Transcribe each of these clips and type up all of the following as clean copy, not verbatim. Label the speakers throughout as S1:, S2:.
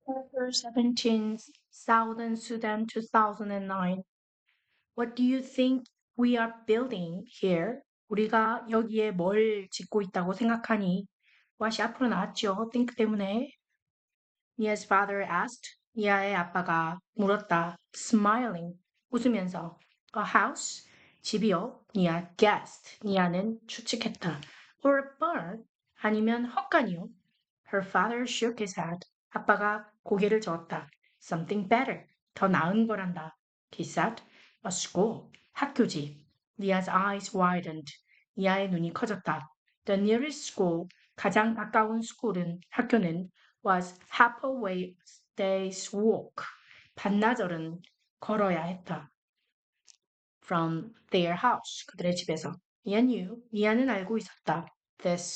S1: Chapter 17, Southern Sudan 2009. What do you think we are building here? 우리가 여기에 뭘 짓고 있다고 생각하니? what이 앞으로 나왔죠. think 때문에. Nia's father asked. 니아의 아빠가 물었다. Smiling. 웃으면서. A house? 집이요. Nia guessed. 니아는 추측했다. Or a barn? 아니면 헛간이요. Her father shook his head. 아빠가 고개를 저었다. Something better. 더 나은 거란다. He said. A school. 학교지. Nia's eyes widened. 니아의 눈이 커졌다. The nearest school. 가장 가까운 학교는 was half a way day's walk. 반나절은 걸어야 했다. From their house. 그들의 집에서. Nia knew. 니아는 알고 있었다.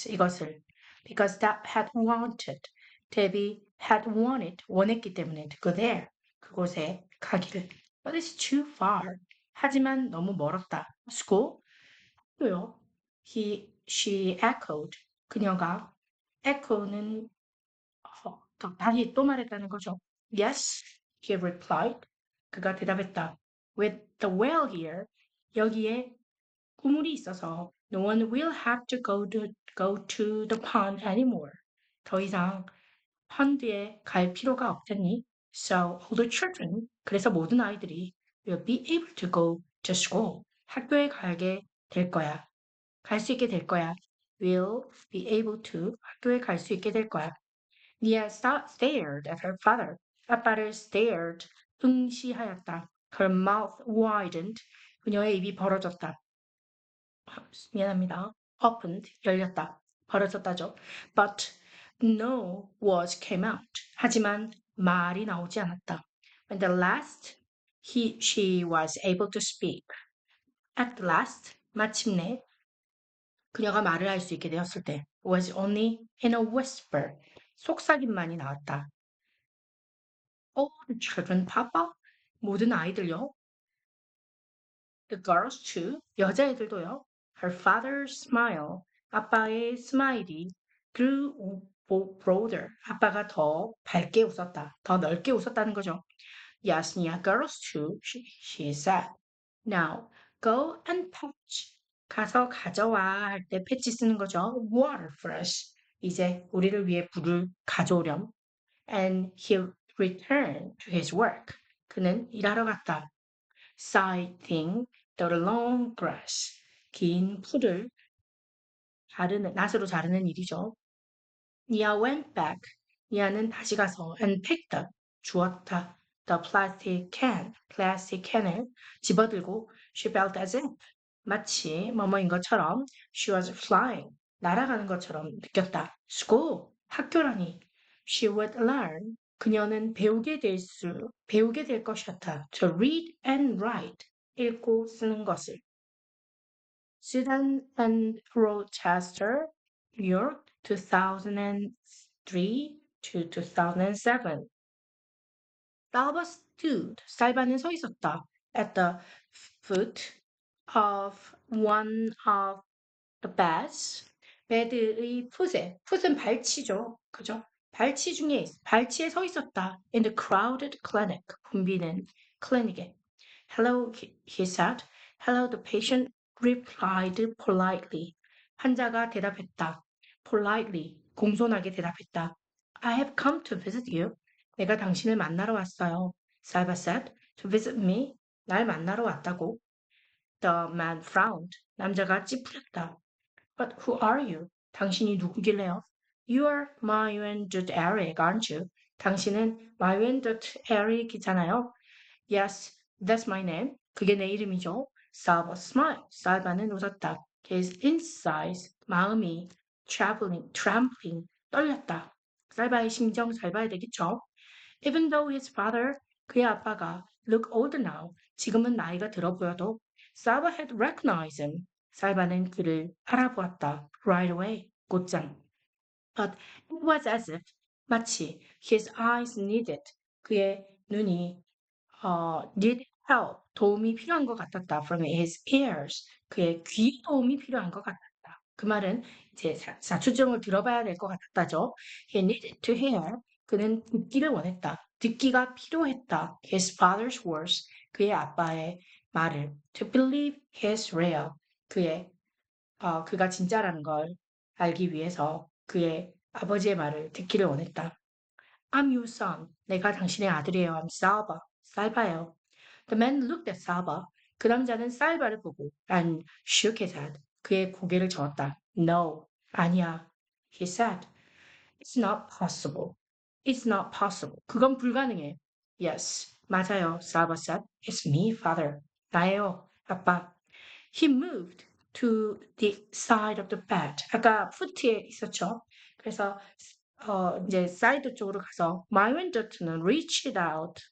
S1: 이것을. Because Deb had wanted. Debbie had wanted. 원했기 때문에 to go there. 그곳에 가기를. But it's too far. 하지만 너무 멀었다. School? 학교요. She echoed. 그녀가 echo는 다시 또 말했다는 거죠. Yes, he replied. 그가 대답했다. With the well here, 여기에 구물이 있어서 no one will have to go to the pond anymore. 더 이상 펀드에 갈 필요가 없겠니? So all the children, 그래서 모든 아이들이 will be able to go to school. 학교에 갈 수 있게 될 거야. will be able to 학교에 갈 수 있게 될 거야. Nia stared at her father. 아빠를 stared, 응시하였다. Her mouth widened. 그녀의 입이 벌어졌다. 미안합니다. opened, 열렸다. 벌어졌다죠. But no words came out. 하지만 말이 나오지 않았다. When the last she was able to speak. At last, 마침내 그녀가 말을 할 수 있게 되었을 때 was only in a whisper. 속삭임만이 나왔다. All the children, Papa? 모든 아이들요. The girls too. 여자애들도요. Her father's smile. 아빠의 스마일이 grew broader. 아빠가 더 밝게 웃었다. 더 넓게 웃었다는 거죠. Yes, Nia, girls too, she said. Now, go and fetch. 가서 가져와 할 때 패치 쓰는 거죠. Water fresh. 이제 우리를 위해 물을 가져오렴. And he returned to his work. 그는 일하러 갔다. Scything the long grass. 긴 풀을 낫으로 자르는 일이죠. Nia went back. 니아는 다시 가서 and picked up. 주었다. The plastic can을 집어들고 she felt as if 마치 뭐뭐인 것처럼 she was flying. 날아가는 것처럼 느꼈다. School. 학교라니. She would learn. 그녀는 배우게 될 것이었다. To read and write. 읽고 쓰는 것을. Sudan and Rochester, New York, 2003 to 2007. Salva stood. 살바는 서 있었다. At the foot of one of the beds. 베드의 풋은 발치죠. 그죠? 발치에 서 있었다. In the crowded clinic. 붐비는 클리닉에. Hello, he said. Hello, the patient replied politely. 환자가 대답했다. Politely. 공손하게 대답했다. I have come to visit you. 내가 당신을 만나러 왔어요. Salva said. To visit me? 날 만나러 왔다고. The man frowned. 남자가 찌푸렸다. But who are you? 당신이 누구길래요? You are Mywen Dut Eric, aren't you? 당신은 Mywen Dut Eric이잖아요. Yes, that's my name. 그게 내 이름이죠. Salva smiled. 살바는 웃었다. His insides, 마음이 trembling, 떨렸다. 살바의 심정 잘 봐야 되겠죠? Even though his father, 그의 아빠가 look older now, 지금은 나이가 들어 보여도 Salva had recognized him. 살바는 그를 알아보았다. Right away, 곧장. But it was as if 마치 his eyes needed, 그의 눈이 need help, 도움이 필요한 것 같았다. From his ears, 그의 귀 도움이 필요한 것 같았다. 그 말은 이제 사추정을 들어봐야 될 것 같았다죠. He needed to hear, 그는 듣기를 원했다. 듣기가 필요했다. His father's words. 그의 아빠의 말을. To believe his real. 그가 진짜라는 걸 알기 위해서 그의 아버지의 말을 듣기를 원했다. I'm your son. 내가 당신의 아들이에요. I'm Salva. 살바예요. The man looked at Salva. 그 남자는 살바를 보고 and shook his head. 그의 고개를 저었다. No. 아니야. He said. It's not possible. It's not possible. 그건 불가능해. Yes. 맞아요. Salva said. It's me, father. 나예요. 아빠. He moved to the side of the bed. 아까 푸트에 있었죠. 그래서 이제 사이드 쪽으로 가서 마이앤더트는 reached out.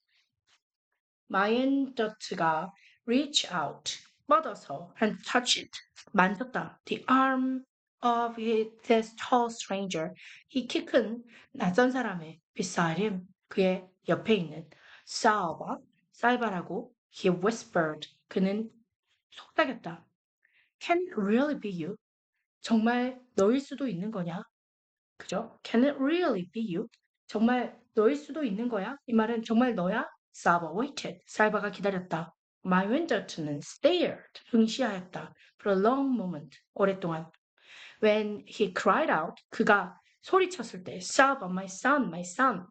S1: 마이앤더트가 reach out, 뻗어서 and touch it, 만졌다. The arm of this tall stranger. 이 키 큰 낯선 사람의 beside him. 그의 옆에 있는 사이바라고 he whispered. 그는 속삭였다. Can it really be you? 정말 너일 수도 있는 거냐? 그죠? Can it really be you? 정말 너일 수도 있는 거야? 이 말은 정말 너야? Saba waited. 살바가 기다렸다. My Winterton은 stared. 응시하였다. For a long moment. 오랫동안. When he cried out, 그가 소리쳤을 때, Saba, my son, my son.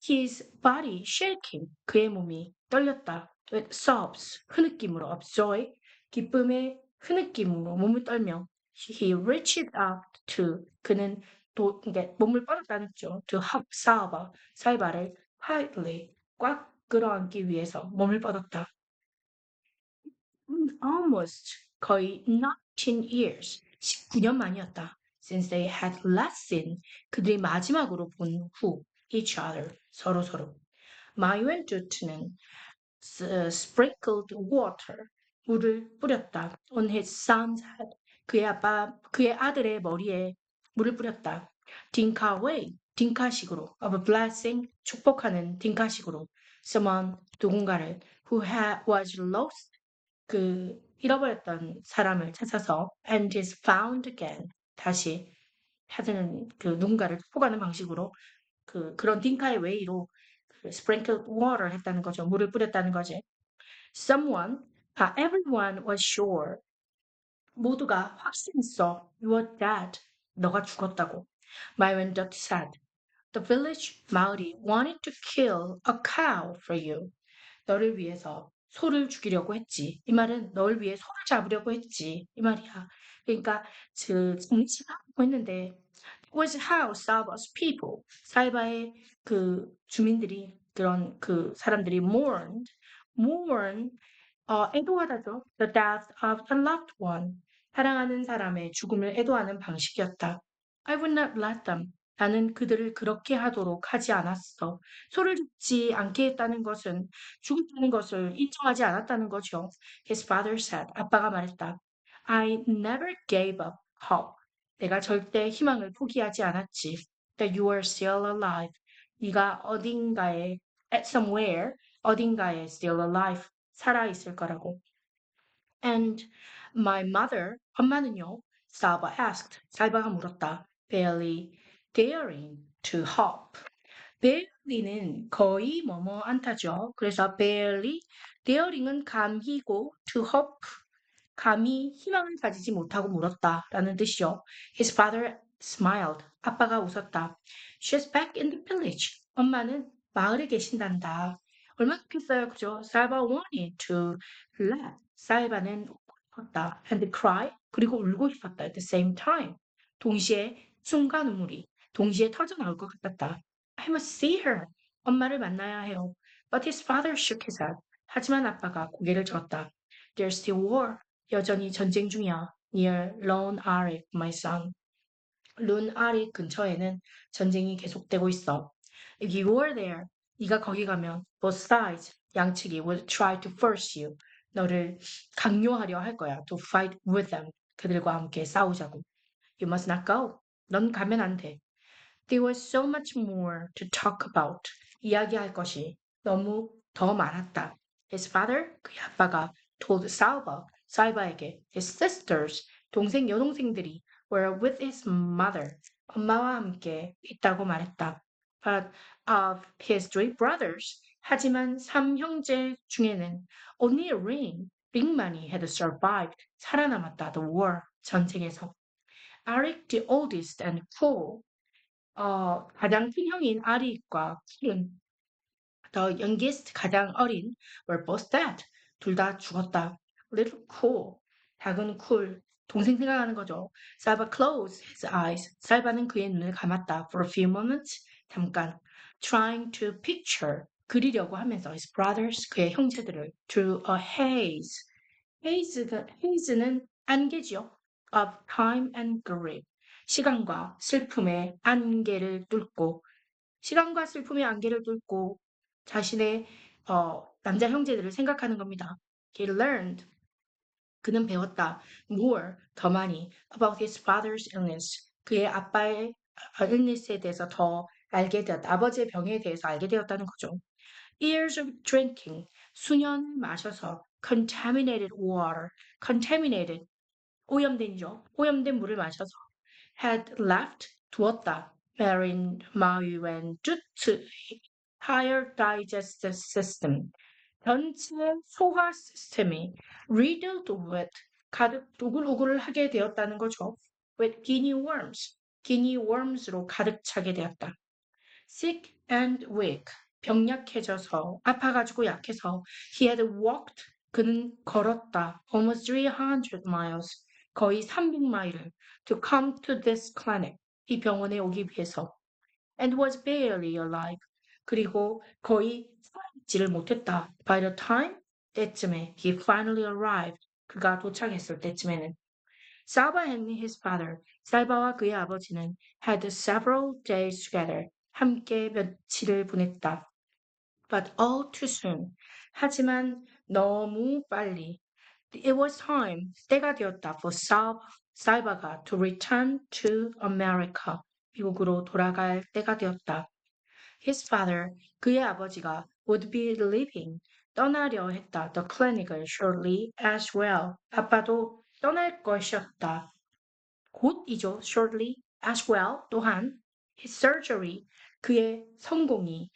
S1: His body shaking. 그의 몸이 떨렸다. With sobs. 흐느낌으로. Of joy. 기쁨의 흐느낌으로 몸을 떨며. He reached out to. 그는 이게 몸을 뻗었다는 뜻죠. To hug 살바를 tightly 꽉 끌어안기 위해서 몸을 뻗었다. Almost 거의 19 years 19년 만이었다. Since they had last seen 그들이 마지막으로 본 후 each other 서로. 마이웬투트는 sprinkled water 물을 뿌렸다. On his son's head 그의 아들의 머리에 물을 뿌렸다. 딩카 way 딩카식으로 of a blessing 축복하는 딩카식으로 someone 누군가를 was lost 잃어버렸던 사람을 찾아서 and is found again 다시 찾는 누군가를 축복하는 방식으로 그런 딩카의 웨이로 sprinkled water 했다는 거죠. 물을 뿌렸다는 거지. everyone was sure. 모두가 확신했어. You were dead. 너가 죽었다고. Myron Dutt said. The village, 마을이 wanted to kill a cow for you. 너를 위해서 소를 죽이려고 했지. 이 말은 너를 위해 소를 잡으려고 했지. 이 말이야. 그러니까 정치가 하고 했는데 was how Salva's people, 살바의 주민들이 그런 사람들이 mourn 애도하다죠. The death of a loved one, 사랑하는 사람의 죽음을 애도하는 방식이었다. I would not let them. 나는 그들을 그렇게 하도록 하지 않았어. 소를 죽지 않게 했다는 것은 죽었다는 것을 인정하지 않았다는 거죠. His father said. 아빠가 말했다. I never gave up hope. 내가 절대 희망을 포기하지 않았지. That you are still alive. 네가 어딘가에 at somewhere 어딘가에 still alive 살아 있을 거라고. And my mother 엄마는요. Salva asked. 살바가 물었다. Barely daring to hope. barely는 거의 뭐뭐 않다죠. 그래서 barely daring은 감히고 to hope 감히 희망을 가지지 못하고 물었다라는 뜻이요. His father smiled. 아빠가 웃었다. She's back in the village. 엄마는 마을에 계신단다. 얼마나 좋겠어요, 그죠? Salva wanted to laugh. 살바는 웃었다. And cry. 그리고 울고 싶었다. At the same time. 동시에 숨과 눈물이 동시에 터져 나올 것 같았다. I must see her. 엄마를 만나야 해요. But his father shook his head. 하지만 아빠가 고개를 저었다. There's still war. 여전히 전쟁 중이야. Near Lone Arik, my son. 룬 아릭 근처에는 전쟁이 계속되고 있어. If you were there, 네가 거기 가면 both sides, 양측이 will try to force you. 너를 강요하려 할 거야. To fight with them. 그들과 함께 싸우자고. You must not go. 넌 가면 안 돼. There was so much more to talk about. 이야기할 것이 너무 더 많았다. His father, 그의 아빠가 told 살바에게 his sisters, 여동생들이 were with his mother, 엄마와 함께 있다고 말했다. but of his three brothers. 하지만 삼형제 중에는 only 링만이 had survived, 살아남았다. The war, 전쟁에서. Eric, the oldest and Paul, 가장 큰 형인 아릭과 쿨은 the youngest, 가장 어린, were both dead. 둘 다 죽었다. Little cool, 작은 쿨, 동생 생각하는 거죠. Salva closed his eyes. 살바는 그의 눈을 감았다. For a few moments, 잠깐. Trying to picture, 그리려고 하면서 his brothers, 그의 형제들을 through a haze. haze는 안개지요. Of time and grief. 시간과 슬픔의 안개를 뚫고 시간과 슬픔의 안개를 뚫고 자신의 남자 형제들을 생각하는 겁니다. He learned, 그는 배웠다. More, 더 많이 about his father's illness. 그의 아빠의 illness에 대해서 더 알게 되었다. 아버지의 병에 대해서 알게 되었다는 거죠. Years of drinking, 수년을 마셔서 contaminated water, contaminated, 오염된이죠. 오염된 물을 마셔서 had left, 두었다. marine, 마유엔, 주트, higher digestive system, 전체 소화 시스템이 riddled with, 가득 우글우글 하게 되었다는 거죠. with guinea worms로 가득 차게 되었다. sick and weak, 병약해져서, 아파가지고 약해서, he had walked, 그는 걸었다. almost 300 miles, 거의 300마일을 to come to this clinic, 이 병원에 오기 위해서. and was barely alive. 그리고 거의 살아있지를 못했다. By the time, 때쯤에 he finally arrived, 그가 도착했을 때쯤에는 Saba and his father, 살바와 그의 아버지는 had several days together, 함께 며칠을 보냈다. But all too soon, 하지만 너무 빨리. It was time, 때가 되었다 for 살바가 to return to America, 미국으로 돌아갈 때가 되었다. His father, 그의 아버지가 would be leaving, 떠나려 했다. The clinic을 shortly as well. 아빠도 떠날 것이었다. 곧이죠. shortly as well. 또한 his surgery, 그의 성공이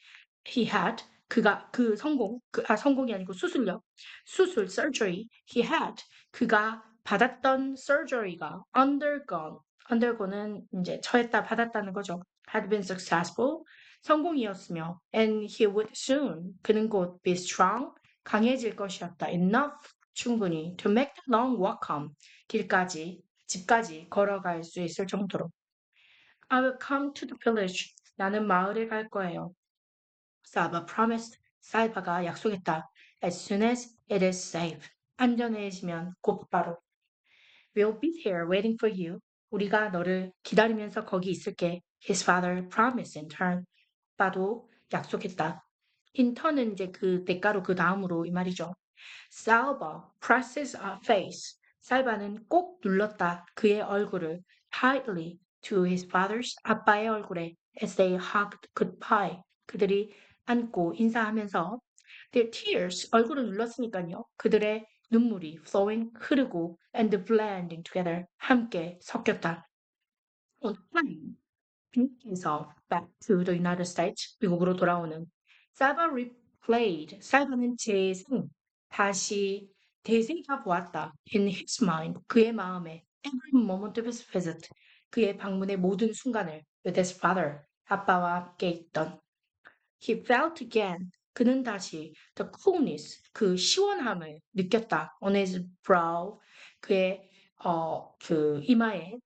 S1: he had, 그가 그 성공, 성공이 아니고 수술력, 수술 surgery he had, 그가 받았던 surgery가 undergo는 이제 처했다, 받았다는 거죠. had been successful, 성공이었으며 and he would soon, 그는 곧 be strong, 강해질 것이었다. enough, 충분히 to make the long walk home, 집까지 걸어갈 수 있을 정도로. I will come to the village. 나는 마을에 갈 거예요. Saba promised. 살바가 약속했다. As soon as it is safe. 안전해지면 곧바로. We'll be here waiting for you. 우리가 너를 기다리면서 거기 있을게. His father promised in turn. 아빠도 약속했다. In turn은 이제 그 대가로 그 다음으로 이 말이죠. Salva presses her face. 살바는 꼭 눌렀다. 그의 얼굴을 tightly to his father's, 아빠의 얼굴에 as they hugged goodbye. 그들이 안고 인사하면서 their tears, 얼굴을 눌렀으니까요. 그들의 눈물이 flowing, 흐르고 and blending together, 함께 섞였다. On plane, 비행기에서 back to the United States, 미국으로 돌아오는 Salva replayed, 살바는 다시 되새겨 보았다. In his mind, 그의 마음에 every moment of his visit, 그의 방문의 모든 순간을 with his father, 아빠와 함께 있던 He felt again, 그는 다시 the coolness, 그 시원함을 느꼈다. On his brow, 그의 그 이마에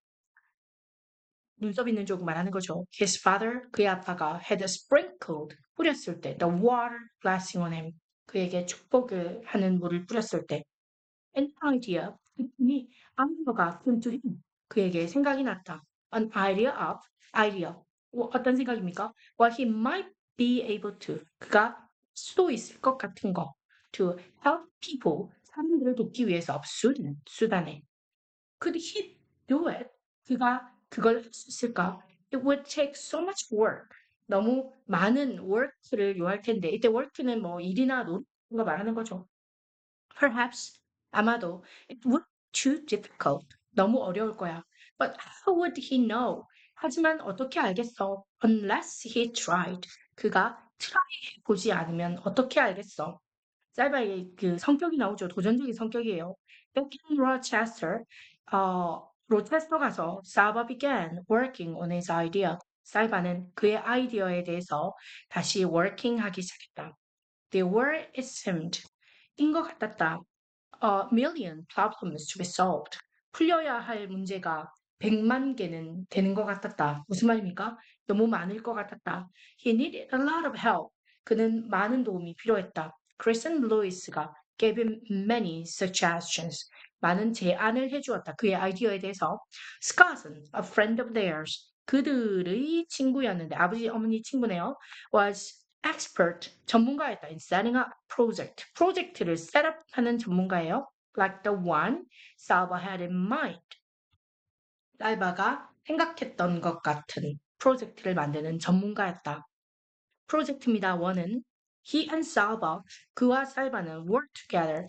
S1: 눈썹 있는 쪽 말하는 거죠. His father, 그의 아빠가 had sprinkled, 뿌렸을 때, the water blessing on him, 그에게 축복을 하는 물을 뿌렸을 때, an idea, 그분이 아이디어가 came to him, 그에게 생각이 났다. An idea of, idea, 어떤 생각입니까? What he might be able to, 그가 수도 있을 것 같은 거, to help people, 사람들을 돕기 위해서, 수단에. Could he do it? 그가 그걸 할 수 있을까? It would take so much work. 너무 많은 work를 요할 텐데, 이때 work는 뭐 일이나 노동거 말하는 거죠. Perhaps, 아마도 it would be too difficult. 너무 어려울 거야. But how would he know? 하지만 어떻게 알겠어? Unless he tried. 그가 try 해보지 않으면 어떻게 알겠어? 쌀바의 그 성격이 나오죠. 도전적인 성격이에요. Back in Rochester, 로체스터 가서 Saba began working on his idea. 살바는 그의 아이디어에 대해서 다시 working 하기 시작했다. There were, it seemed, 인 것 같았다. A million problems to be solved. 풀려야 할 문제가 100만 개는 되는 것 같았다. 무슨 말입니까? 너무 많을 것 같았다. He needed a lot of help. 그는 많은 도움이 필요했다. Kristen Lewis가 gave him many suggestions. 많은 제안을 해주었다. 그의 아이디어에 대해서. Scarson, a friend of theirs. 그들의 친구였는데 아버지 어머니 친구네요. Was expert 전문가였다. In setting up project. 프로젝트를 셋업하는 전문가예요. Like the one Salva had in mind. 살바가 생각했던 것 같은 프로젝트를 만드는 전문가였다. 프로젝트입니다. 원은 He and Salva, 그와 살바는 work together,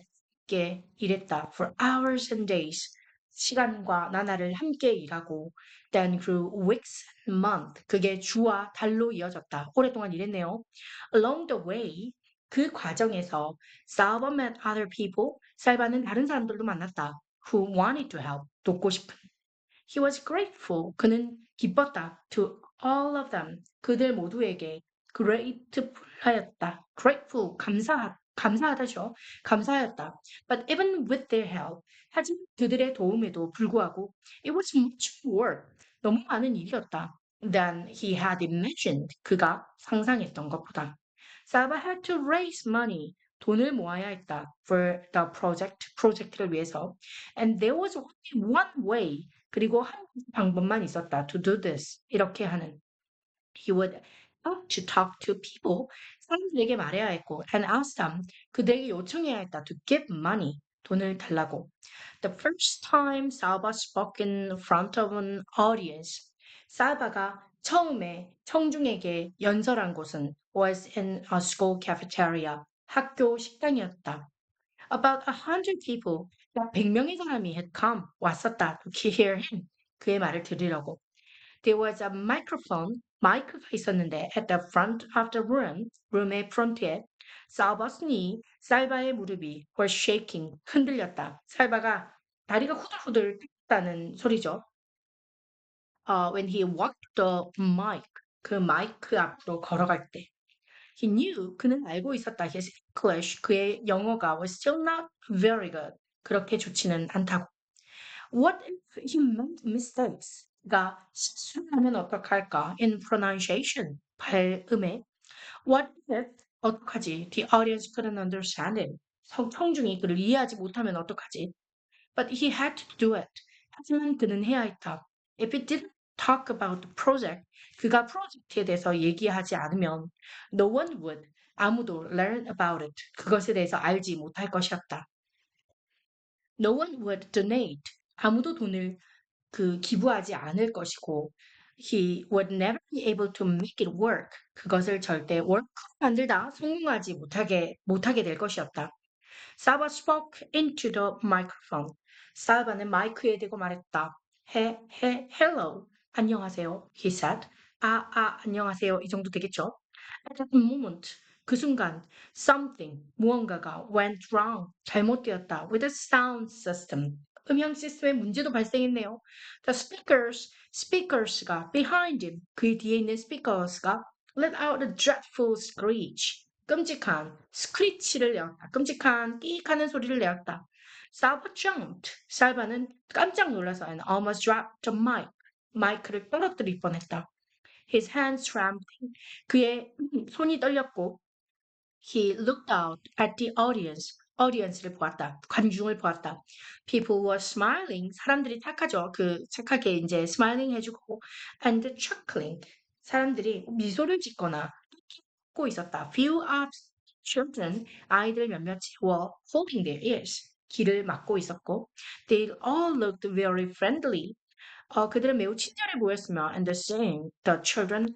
S1: 함께 일했다. For hours and days, 시간과 나날을 함께 일하고 then through weeks and months, 그게 주와 달로 이어졌다. 오랫동안 일했네요. Along the way, 그 과정에서 Salva met other people, 살바는 다른 사람들도 만났다. Who wanted to help, 돕고 싶은. He was grateful. 그는 기뻤다. To all of them. 그들 모두에게 grateful하였다. grateful. 감사하다죠. 감사하였다. But even with their help. 하지만 그들의 도움에도 불구하고 it was much work. 너무 많은 일이었다. Than he had imagined. 그가 상상했던 것보다. Saba had to raise money. 돈을 모아야 했다. For the project. 프로젝트를 위해서. And there was only one way. 그리고 한 방법만 있었다. To do this. 이렇게 하는. He would have to talk to people. 사람들에게 말해야 했고, and ask them. 그들에게 요청해야 했다. To give money. 돈을 달라고. The first time Salva spoke in front of an audience. 살바가 처음에 청중에게 연설한 곳은 was in a school cafeteria. 학교 식당이었다. About 100 people, 약 100명의 사람이 had come, 왔었다 to hear him, 그의 말을 들으려고. There was a microphone, 마이크가 있었는데 at the front of the room, 룸의 프론트에 Salva's knee, 살바의 무릎이 were shaking, 흔들렸다. 살바가 다리가 후들후들 떴다는 소리죠. When he walked the mic, 그 마이크 앞으로 걸어갈 때. He knew, 그는 알고 있었다. His English, 그의 영어가 was still not very good. 그렇게 좋지는 않다고. What if he made mistakes? 가 실수를 하면 어떡할까? In pronunciation, 발음에. What if, 어떡하지? The audience couldn't understand it. 청중이 그를 이해하지 못하면 어떡하지? But he had to do it. 하지만 그는 해야 했다. If he didn't talk about the project, 그가 프로젝트에 대해서 얘기하지 않으면 no one would, 아무도 learn about it, 그것에 대해서 알지 못할 것이었다. No one would donate, 아무도 돈을 기부하지 않을 것이고 he would never be able to make it work, 그것을 절대 work 만들다 성공하지 못하게 될 것이었다. Saba spoke into the microphone. 사바는 마이크에 대고 말했다. hello. 안녕하세요. He said. 안녕하세요. 이 정도 되겠죠? At that moment, 그 순간, something, 무언가가 went wrong, 잘못되었다. With the sound system. 음향 시스템에 문제도 발생했네요. The speakers가 behind him, 그 뒤에 있는 speakers가 let out a dreadful screech. 끔찍한 스크리치를 내었다. 끔찍한 끼익하는 소리를 내었다. Salva jumped. 살바는 깜짝 놀라서 and almost dropped the mic. 마이크를 떨어뜨릴 뻔했다. His hands trembling. 그의 손이 떨렸고 he looked out at the audience. audience를 보았다. 관중을 보았다. People were smiling. 사람들이 착하죠. 착하게 이제 smiling 해주고 and chuckling. 사람들이 미소를 짓거나 웃고 있었다. Few of children, 아이들 몇몇이 were holding their ears. 귀를 막고 있었고 they all looked very friendly. 그들은 매우 친절해 보였으며 and the same, the children,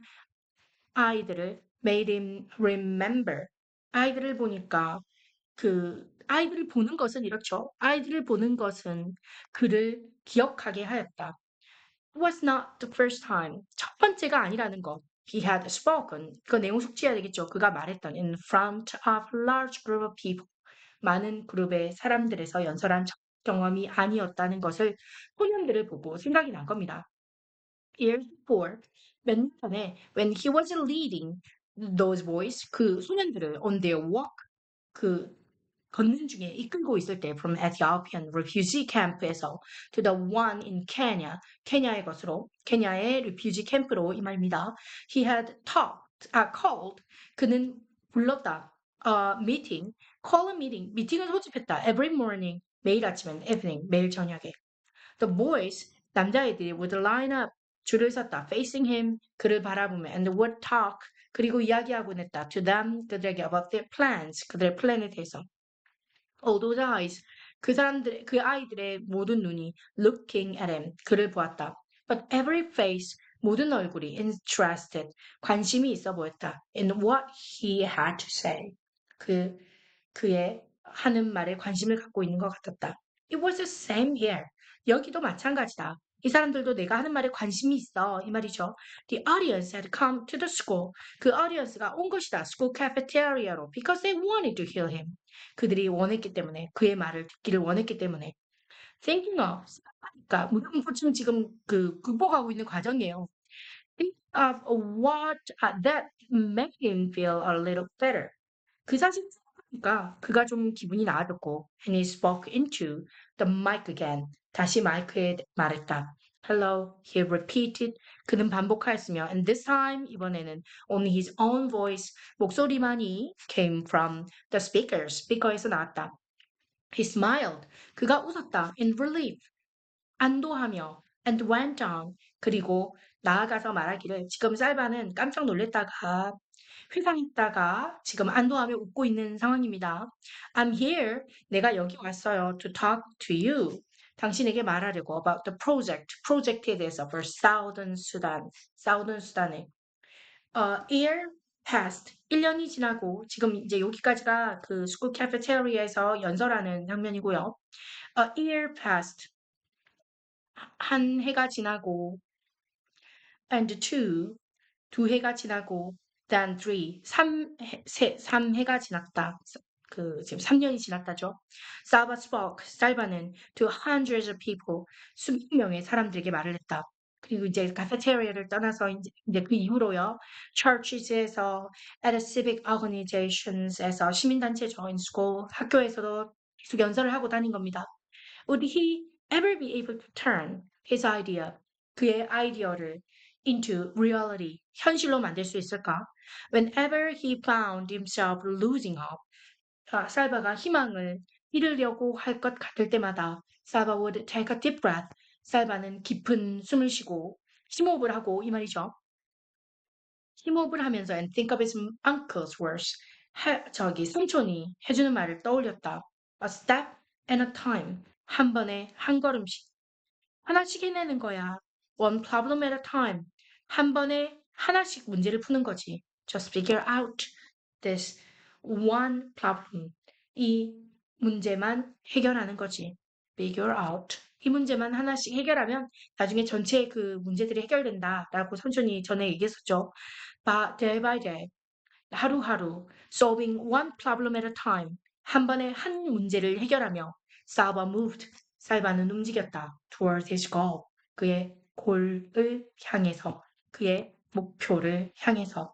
S1: 아이들을 made him remember. 아이들을 보니까 아이들을 보는 것은 이렇죠. 아이들을 보는 것은 그를 기억하게 하였다. It was not the first time. 첫 번째가 아니라는 거. He had spoken. 그 내용 숙지해야 되겠죠. 그가 말했던 in front of a large group of people. 많은 그룹의 사람들에서 연설한 경험이 아니었다는 것을 소년들을 보고 생각이 난 겁니다. Years before, 몇 년 전에 when he was leading those boys, 그 소년들을 on their walk, 그 걷는 중에 이끌고 있을 때 from Ethiopian refugee camp에서 to the one in Kenya, 케냐의 것으로 케냐의 refugee camp로 이 말입니다. He had called 그는 불렀다. meeting, call a meeting, 미팅을 소집했다. Every morning, 매일 아침 and evening, 매일 저녁에. The boys, 남자애들이 would line up, 줄을 섰다. Facing him, 그를 바라보며 and would talk, 그리고 이야기하곤 했다. To them, 그들에게 about their plans, 그들의 플랜에 대해서. All those eyes, 그 아이들의 모든 눈이 looking at him, 그를 보았다. But every face, 모든 얼굴이 interested, 관심이 있어 보였다. In what he had to say. 그의 하는 말에 관심을 갖고 있는 것 같았다. It was the same here. 여기도 마찬가지다. 이 사람들도 내가 하는 말에 관심이 있어. 이 말이죠. The audience had come to the school. 그 audience가 온 것이다. School cafeteria로. Because they wanted to hear him. 그들이 원했기 때문에, 그의 말을 듣기를 원했기 때문에. Thinking of. 그러니까 무명고침 지금 극복하고 있는 과정이에요. Think of what that made him feel a little better. 그 사실 생각하니까 그가 좀 기분이 나아졌고 and he spoke into the mic again. 다시 마이크에 말했다. Hello, he repeated. 그는 반복하였으며 and this time 이번에는 only his own voice 목소리만이 came from the speaker. 스피커에서 나왔다. He smiled. 그가 웃었다. In relief. 안도하며 and went on. 그리고 나아가서 말하기를 지금 살바는 깜짝 놀랬다가 회상했다가 지금 안도하며 웃고 있는 상황입니다. I'm here. 내가 여기 왔어요. To talk to you. 당신에게 말하려고 about the project. 프로젝트에 대해서 for Southern Sudan. Southern Sudan에. year passed. 1년이 지나고 지금 이제 여기까지가 그 school cafeteria에서 연설하는 장면이고요. A year passed. 한 해가 지나고 and 두 해가 지나고 than three, 삼 해가 지났다. 지금 3년이 지났다죠. Saba spoke, 살바는 to hundreds of people, 수백 명의 사람들에게 말을 했다. 그리고 이제 카페테리아를 떠나서 이제 그 이후로요. churches에서, at civic organisations에서 시민단체 join school, 학교에서도 계속 연설을 하고 다닌 겁니다. Would he ever be able to turn his idea, 그의 아이디어를 into reality, 현실로 만들 수 있을까? Whenever he found himself losing hope, 살바가 희망을 잃으려고 할 것 같을 때마다 살바 would take a deep breath. 살바는 깊은 숨을 쉬고 심호흡을 하고 이 말이죠. 심호흡을 하면서 and think of his uncle's words. 삼촌이 해주는 말을 떠올렸다. A step and a time. 한 번에 한 걸음씩. 하나씩 해내는 거야. One problem at a time. 한 번에 하나씩 문제를 푸는 거지. Just figure out this one problem. 이 문제만 해결하는 거지. Figure out. 이 문제만 하나씩 해결하면 나중에 전체 그 문제들이 해결된다라고 삼촌이 전에 얘기했었죠. Day by day. 하루하루 solving one problem at a time. 한 번에 한 문제를 해결하며 Saba moved. 살바는 움직였다. Towards his goal. 그의 골을 향해서. 그의 목표를 향해서.